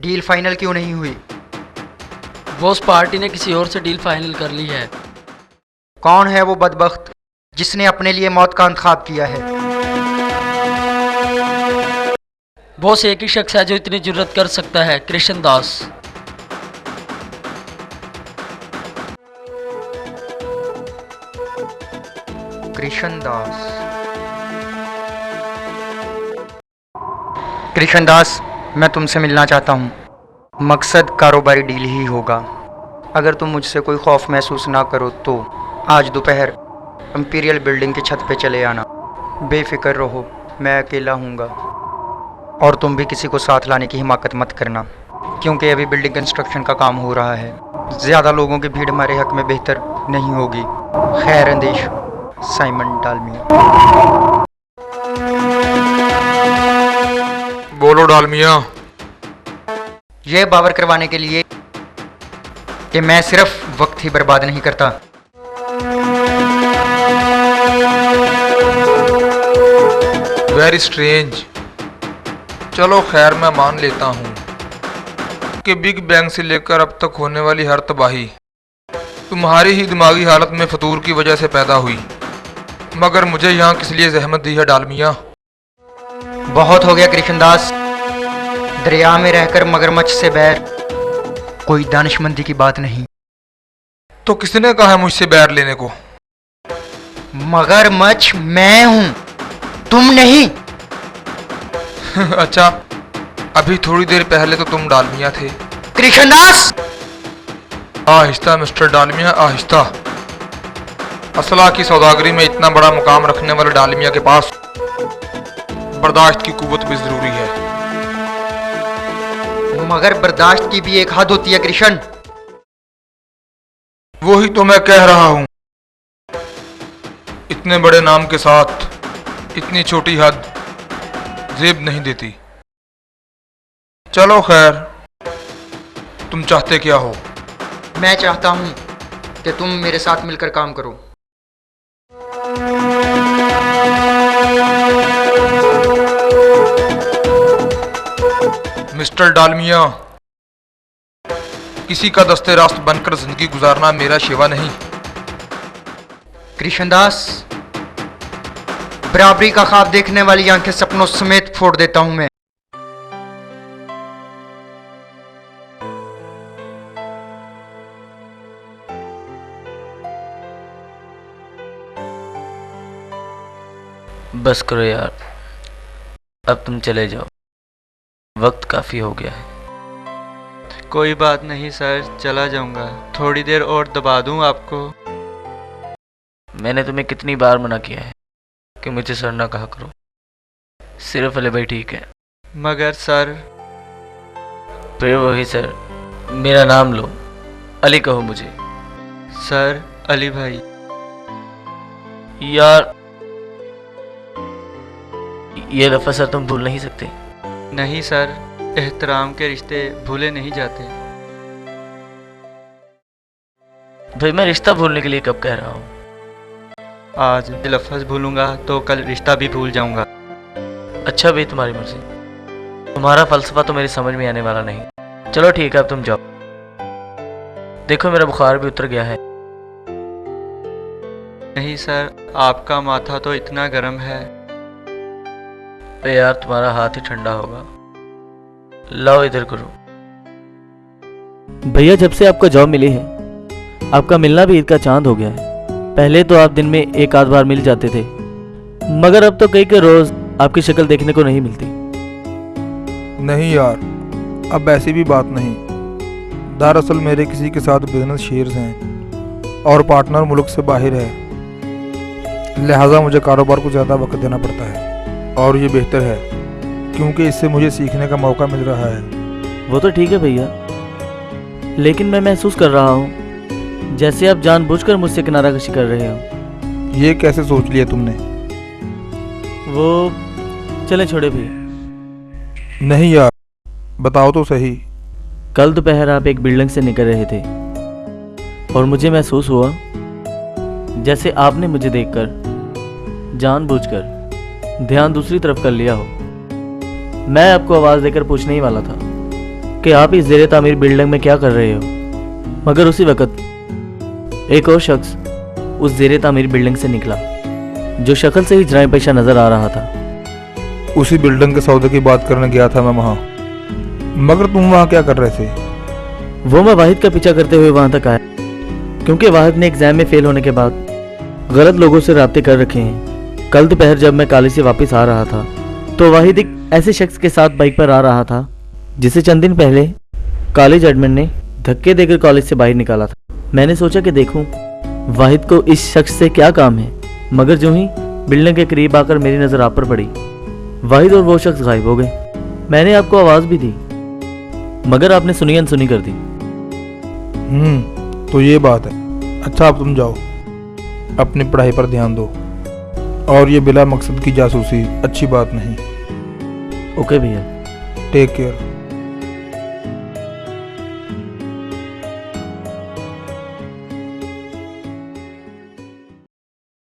Deal final क्यों नहीं हुई? वो उस पार्टी ने किसी और से डील फाइनल कर ली है। कौन है वो बदबख्त जिसने अपने लिए मौत का इंतखाब किया है? बॉस एक ही शख्स है जो इतनी जुर्रत कर सकता है, कृष्ण दास। कृष्णदास। कृष्णदास, मैं तुमसे मिलना चाहता हूँ। मकसद कारोबारी डील ही होगा। अगर तुम मुझसे कोई खौफ महसूस ना करो तो आज दोपहर इंपीरियल बिल्डिंग की छत पे चले आना। बेफिक्र रहो, मैं अकेला हूँगा। और तुम भी किसी को साथ लाने की हिमाकत मत करना, क्योंकि अभी बिल्डिंग कंस्ट्रक्शन का काम हो रहा है। ज़्यादा लोगों की भीड़ हमारे हक में बेहतर नहीं होगी। खैर अंदेश, साइमन डालमिया। बोलो डालमिया। यह बावर करवाने के लिए कि मैं सिर्फ वक्त ही बर्बाद नहीं करता। Very strange. चलो खैर, मैं मान लेता हूँ कि बिग बैंग से लेकर अब तक होने वाली हर तबाही तुम्हारी ही दिमागी हालत में फतूर की वजह से पैदा हुई। मगर मुझे यहाँ किस लिए जहमत दी है डालमिया? बहुत हो गया कृष्णदास। दरिया में रहकर मगरमच्छ से बैर कोई दानिशमंदी की बात नहीं। तो किसने कहा है मुझसे बैर लेने को? मगरमच्छ मैं हूं, तुम नहीं। अच्छा, अभी थोड़ी देर पहले तो तुम डालमिया थे। कृष्णदास! आहिस्ता मिस्टर डालमिया, आहिस्ता। असला की सौदागरी में इतना बड़ा मुकाम रखने वाले डालमिया के पास बर्दाश्त की कुव्वत भी जरूरी है। मगर बर्दाश्त की भी एक हद होती है कृष्ण। वही तो मैं कह रहा हूं। इतने बड़े नाम के साथ इतनी छोटी हद जेब नहीं देती। चलो खैर, तुम चाहते क्या हो? मैं चाहता हूं कि तुम मेरे साथ मिलकर काम करो। मिस्टर डालमिया, किसी का दस्ते रास्त बनकर जिंदगी गुजारना मेरा शेवा नहीं। कृष्णदास, बराबरी का ख्वाब देखने वाली आंखें सपनों समेत फोड़ देता हूं मैं। बस करो यार, अब तुम चले जाओ, वक्त काफ़ी हो गया है। कोई बात नहीं सर, चला जाऊंगा। थोड़ी देर और दबा दूं आपको? मैंने तुम्हें कितनी बार मना किया है कि मुझे सर ना कहा करो। सिर्फ अली भाई ठीक है। मगर सर। फिर वही सर, मेरा नाम लो, अली कहो मुझे। सर, अली भाई। यार, ये दफ़ा सर तुम भूल नहीं सकते। नहीं सर, एहतराम के रिश्ते भूले नहीं जाते। भाई, मैं रिश्ता भूलने के लिए कब कह रहा हूँ? आज लफ्ज़ भूलूंगा तो कल रिश्ता भी भूल जाऊंगा। अच्छा भाई, तुम्हारी मर्जी। तुम्हारा फलसफा तो मेरी समझ में आने वाला नहीं। चलो ठीक है, अब तुम जाओ। देखो मेरा बुखार भी उतर गया है। नहीं सर, आपका माथा तो इतना गर्म है। अरे यार, तुम्हारा हाथ ही ठंडा होगा। लाओ इधर करो। भैया, जब से आपको जॉब मिली है, आपका मिलना भी ईद का चांद हो गया है। पहले तो आप दिन में एक आध बार मिल जाते थे, मगर अब तो कई के रोज आपकी शक्ल देखने को नहीं मिलती। नहीं यार, अब ऐसी भी बात नहीं। दरअसल मेरे किसी के साथ बिजनेस शेयर्स हैं और पार्टनर मुल्क से बाहर है, लिहाजा मुझे कारोबार को ज़्यादा वक्त देना पड़ता है। और ये बेहतर है, क्योंकि इससे मुझे सीखने का मौका मिल रहा है। वो तो ठीक है भैया, लेकिन मैं महसूस कर रहा हूँ जैसे आप जानबूझकर मुझसे किनाराकशी कर रहे हो। ये कैसे सोच लिया तुमने? वो चले छोड़े भैया। नहीं यार, बताओ तो सही। कल दोपहर आप एक बिल्डिंग से निकल रहे थे और मुझे महसूस हुआ जैसे आपने मुझे देखकर जानबूझकर ध्यान दूसरी तरफ कर लिया हो। मैं आपको आवाज़ देकर पूछने ही वाला था कि आप इस ज़ेरे तामीर बिल्डिंग में क्या कर रहे हो, मगर उसी वक्त एक और शख्स उस ज़ेरे तामीर बिल्डिंग से निकला जो शक्ल से ही जराए पेशा नज़र आ रहा था। उसी बिल्डिंग के सौदे की बात करने गया था मैं वहाँ, मगर तुम वहाँ क्या कर रहे थे? वो मैं वाहिद का पीछा करते हुए वहाँ तक आया, क्योंकि वाहिद ने एग्ज़ाम में फ़ेल होने के बाद गलत लोगों से राब्ते कर रखे हैं। कल दोपहर जब मैं कॉलेज से वापस आ रहा था तो वाहिद एक ऐसे शख्स के साथ बाइक पर आ रहा था जिसे चंद दिन पहले कॉलेज एडमिन ने धक्के देकर कॉलेज से बाहर निकाला था। मैंने सोचा कि देखूं वाहिद को इस शख्स से क्या काम है, मगर जो ही बिल्डिंग के करीब आकर मेरी नज़र आप पर पड़ी, वाहिद और वो शख्स गायब हो गए। मैंने आपको आवाज़ भी दी, मगर आपने सुनी अनसुनी कर दी। तो ये बात है। अच्छा, अब तुम जाओ, अपनी पढ़ाई पर ध्यान दो, और ये बिला मकसद की जासूसी अच्छी बात नहीं। ओके भैया। Take care.